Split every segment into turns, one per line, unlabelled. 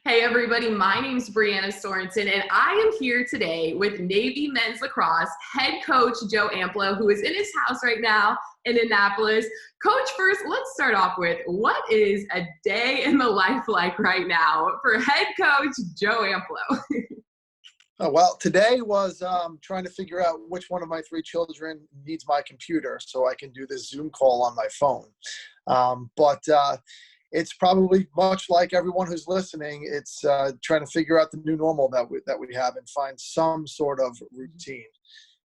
Hey everybody, my name's Breanna Sorensen, and I am here today with Navy men's lacrosse head coach Joe Amplo, who is in his house right now in Annapolis. Coach, first, let's start off with, what is a day in the life like right now for head coach Joe Amplo?
Oh, well, today was trying to figure out which one of my three children needs my computer so I can do this Zoom call on my phone. But it's probably much like everyone who's listening. It's trying to figure out the new normal that we have and find some sort of routine.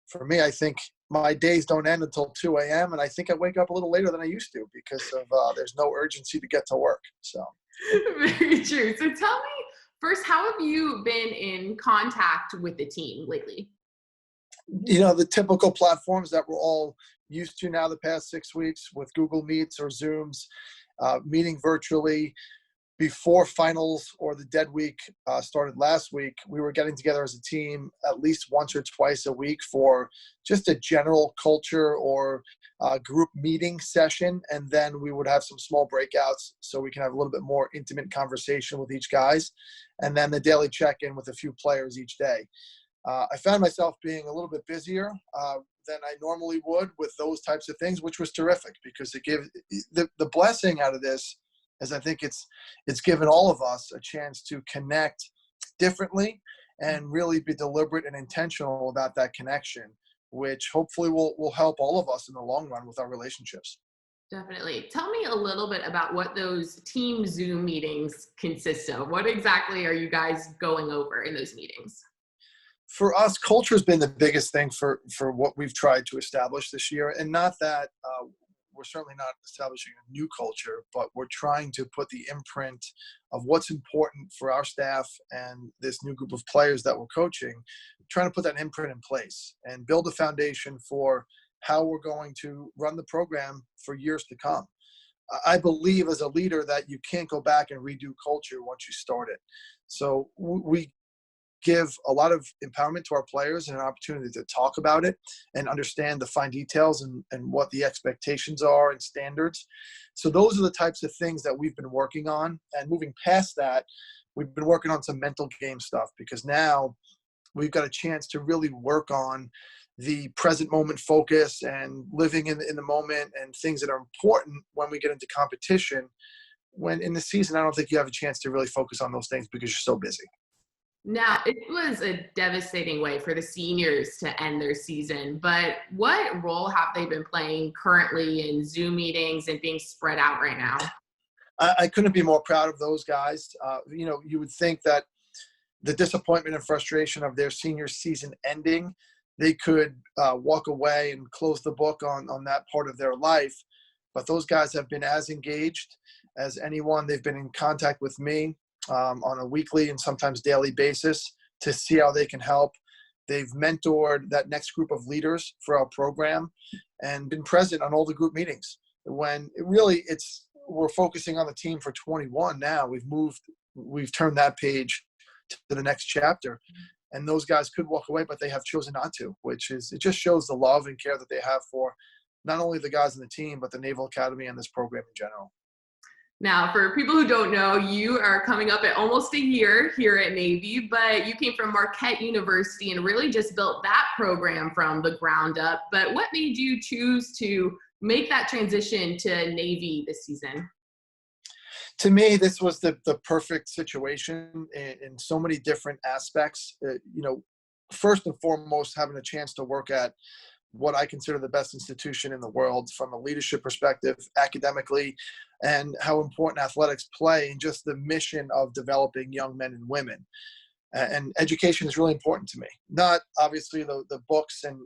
For me, I think my days don't end until 2 a.m. and I think I wake up a little later than I used to because of there's no urgency to get to work. So
Very true. So tell me first, how have you been in contact with the team lately?
You know, the typical platforms that we're all used to now the past 6 weeks with Google Meets or Zooms, meeting virtually. Before finals or the dead week started last week, we were getting together as a team at least once or twice a week for just a general culture or group meeting session. And then we would have some small breakouts so we can have a little bit more intimate conversation with each guys. And then the daily check-in with a few players each day. I found myself being a little bit busier than I normally would with those types of things, which was terrific because it gives the blessing out of this is I think it's given all of us a chance to connect differently and really be deliberate and intentional about that connection, which hopefully will help all of us in the long run with our relationships.
Definitely. Tell me a little bit about what those team Zoom meetings consist of. What exactly are you guys going over in those meetings?
For us, culture has been the biggest thing for what we've tried to establish this year. And not that we're certainly not establishing a new culture, but we're trying to put the imprint of what's important for our staff and this new group of players that we're coaching, trying to put that imprint in place and build a foundation for how we're going to run the program for years to come. I believe as a leader that you can't go back and redo culture once you start it. So we give a lot of empowerment to our players and an opportunity to talk about it and understand the fine details and what the expectations are and standards. So those are the types of things that we've been working on. And moving past that, we've been working on some mental game stuff because now we've got a chance to really work on the present moment focus and living in the moment and things that are important when we get into competition. When in the season, I don't think you have a chance to really focus on those things because you're so busy.
Now, it was a devastating way for the seniors to end their season, but what role have they been playing currently in Zoom meetings and being spread out right now?
I couldn't be more proud of those guys. You know, you would think that the disappointment and frustration of their senior season ending, they could walk away and close the book on that part of their life. But those guys have been as engaged as anyone. They've been in contact with me on a weekly and sometimes daily basis to see how they can help. They've mentored that next group of leaders for our program and been present on all the group meetings. When we're focusing on the team for 21 now. We've turned that page to the next chapter. And those guys could walk away, but they have chosen not to, it just shows the love and care that they have for not only the guys in the team, but the Naval Academy and this program in general.
Now, for people who don't know, you are coming up at almost a year here at Navy, but you came from Marquette University and really just built that program from the ground up. But what made you choose to make that transition to Navy this season?
To me, this was the perfect situation in so many different aspects. You know, first and foremost, having a chance to work at what I consider the best institution in the world from a leadership perspective, academically, and how important athletics play in just the mission of developing young men and women. And education is really important to me. Not obviously the books and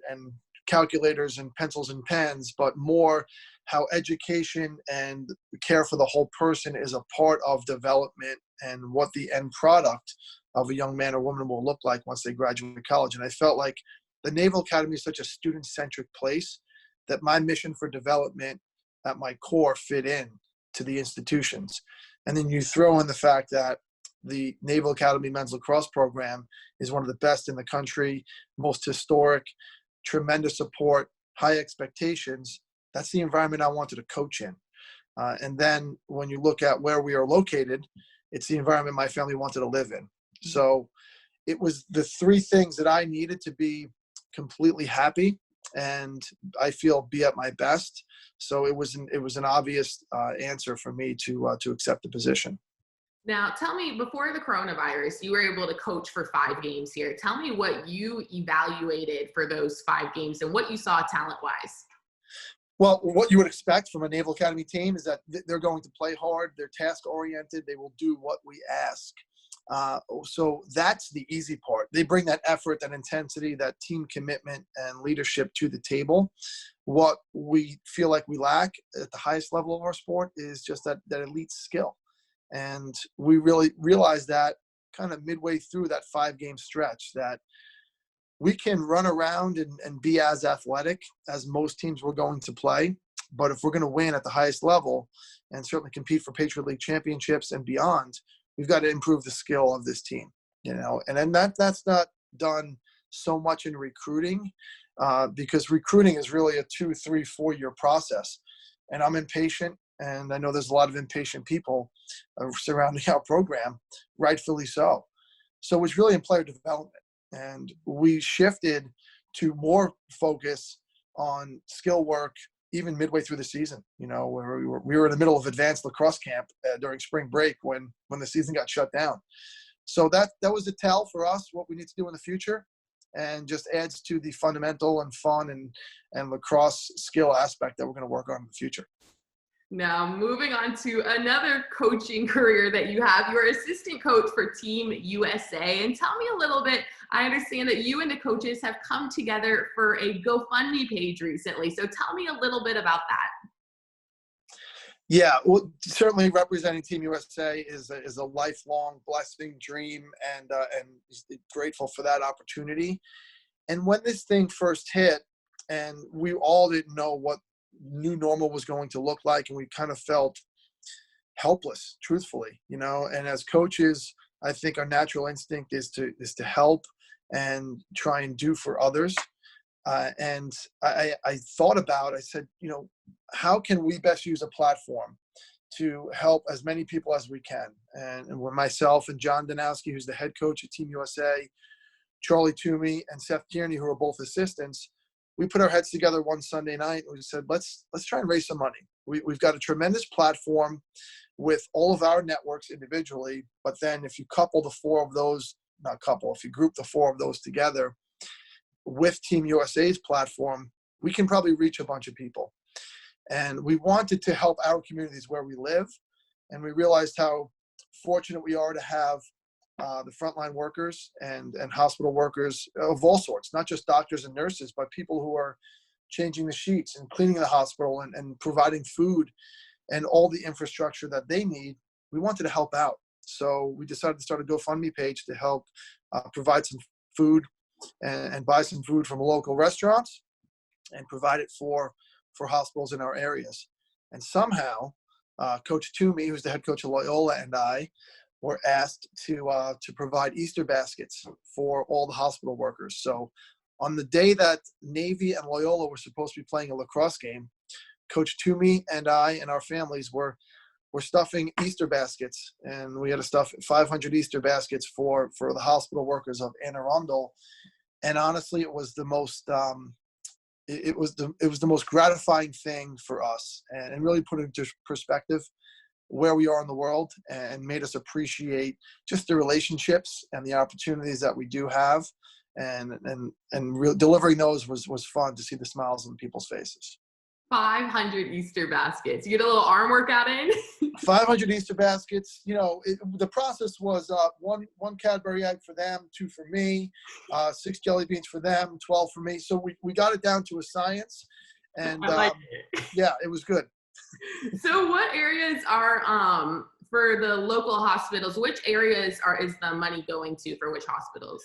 calculators and pencils and pens, but more how education and care for the whole person is a part of development and what the end product of a young man or woman will look like once they graduate college. And I felt like the Naval Academy is such a student-centric place that my mission for development at my core fit in to the institutions. And then you throw in the fact that the Naval Academy men's lacrosse program is one of the best in the country, most historic, tremendous support, high expectations. That's the environment I wanted to coach in. And then when you look at where we are located It's the environment my family wanted to live in. So it was the three things that I needed to be completely happy and I feel be at my best. So it was an obvious answer for me to accept the position.
Now, tell me, before the coronavirus, you were able to coach for 5 games here. Tell me what you evaluated for those 5 games and what you saw talent-wise.
Well, what you would expect from a Naval Academy team is that they're going to play hard. They're task-oriented. They will do what we ask. So that's the easy part. They bring that effort, that intensity, that team commitment and leadership to the table. What we feel like we lack at the highest level of our sport is just that elite skill. And we really realized that kind of midway through that 5-game stretch that we can run around and be as athletic as most teams we're going to play. But if we're going to win at the highest level and certainly compete for Patriot League championships and beyond, we've got to improve the skill of this team, and then that's not done so much in recruiting because recruiting is really a 2, 3, 4-year process. And I'm impatient. And I know there's a lot of impatient people surrounding our program, rightfully so. So it's really in player development. And we shifted to more focus on skill work even midway through the season, where we were in the middle of advanced lacrosse camp during spring break when the season got shut down. So that was a tell for us what we need to do in the future, and just adds to the fundamental and fun and lacrosse skill aspect that we're going to work on in the future.
Now, moving on to another coaching career that you have, you're assistant coach for Team USA. And tell me a little bit, I understand that you and the coaches have come together for a GoFundMe page recently. So tell me a little bit about that.
Yeah, well, certainly representing Team USA is a lifelong blessing, dream, and grateful for that opportunity. And when this thing first hit, and we all didn't know what new normal was going to look like, and we kind of felt helpless, truthfully, and as coaches, I think our natural instinct is to help and try and do for others. And I thought about, I said, how can we best use a platform to help as many people as we can? And when myself and John Danowski, who's the head coach at Team USA, Charlie Toomey and Seth Tierney, who are both assistants, we put our heads together one Sunday night and we said, let's try and raise some money. We've got a tremendous platform with all of our networks individually, but then if you couple the four of those, if you group the four of those together with Team USA's platform, we can probably reach a bunch of people. And we wanted to help our communities where we live. And we realized how fortunate we are to have the frontline workers and hospital workers of all sorts, not just doctors and nurses, but people who are changing the sheets and cleaning the hospital and providing food and all the infrastructure that they need. We wanted to help out. So we decided to start a GoFundMe page to help provide some food and buy some food from local restaurants and provide it for hospitals in our areas. And somehow, Coach Toomey, who's the head coach of Loyola, and I were asked to provide Easter baskets for all the hospital workers. So on the day that Navy and Loyola were supposed to be playing a lacrosse game, Coach Toomey and I and our families were stuffing Easter baskets, and we had to stuff 500 Easter baskets for the hospital workers of Anne Arundel. And honestly, it was the most it was the most gratifying thing for us, and really put into perspective where we are in the world, and made us appreciate just the relationships and the opportunities that we do have, and delivering those was fun to see the smiles on people's faces.
500 Easter baskets. You get a little arm workout in? 500
Easter baskets. The process was one Cadbury egg for them, 2 for me, 6 jelly beans for them, 12 for me. So we got it down to a science, and
I like it.
Yeah, it was good.
So what areas are for the local hospitals, which areas is the money going to for which hospitals?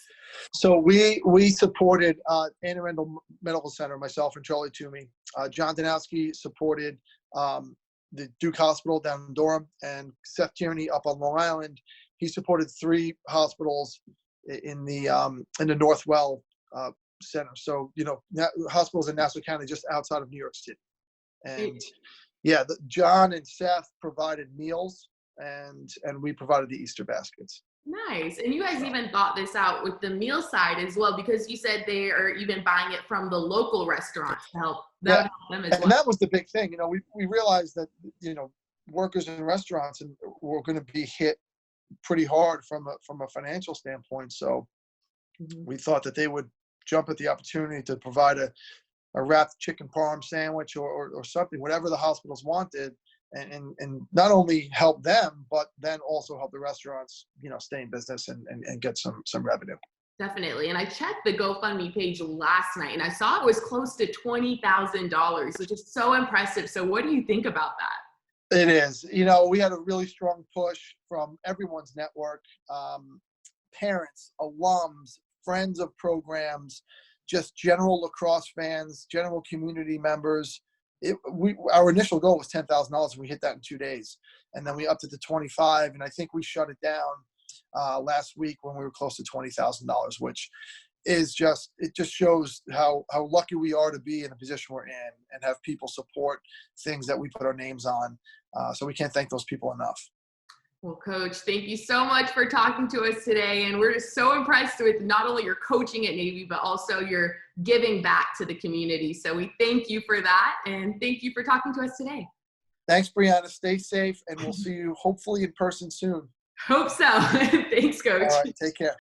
So we supported Anne Arundel Medical Center, myself and Charlie Toomey. John Danowski supported the Duke Hospital down in Durham, and Seth Tierney up on Long Island. He supported 3 hospitals in the Northwell Center. So, hospitals in Nassau County just outside of New York City. And yeah, John and Seth provided meals and we provided the Easter baskets.
Nice. And you guys even thought this out with the meal side as well, because you said they are even buying it from the local restaurants to help them, as well.
And that was the big thing. We realized that, workers in restaurants were going to be hit pretty hard from a financial standpoint. So we thought that they would jump at the opportunity to provide a wrapped chicken parm sandwich or something, whatever the hospitals wanted, and not only help them, but then also help the restaurants, stay in business and get some revenue.
Definitely. And I checked the GoFundMe page last night and I saw it was close to $20,000, which is so impressive. So what do you think about that?
It is. We had a really strong push from everyone's network, parents, alums, friends of programs, just general lacrosse fans, general community members. Our initial goal was $10,000, and we hit that in 2 days. And then we upped it to 25, and I think we shut it down last week when we were close to $20,000, which is it just shows how lucky we are to be in the position we're in and have people support things that we put our names on. So we can't thank those people enough.
Well, Coach, thank you so much for talking to us today. And we're just so impressed with not only your coaching at Navy, but also your giving back to the community. So we thank you for that. And thank you for talking to us today.
Thanks, Breanna. Stay safe, and we'll see you hopefully in person soon.
Hope so. Thanks, Coach.
All right, take care.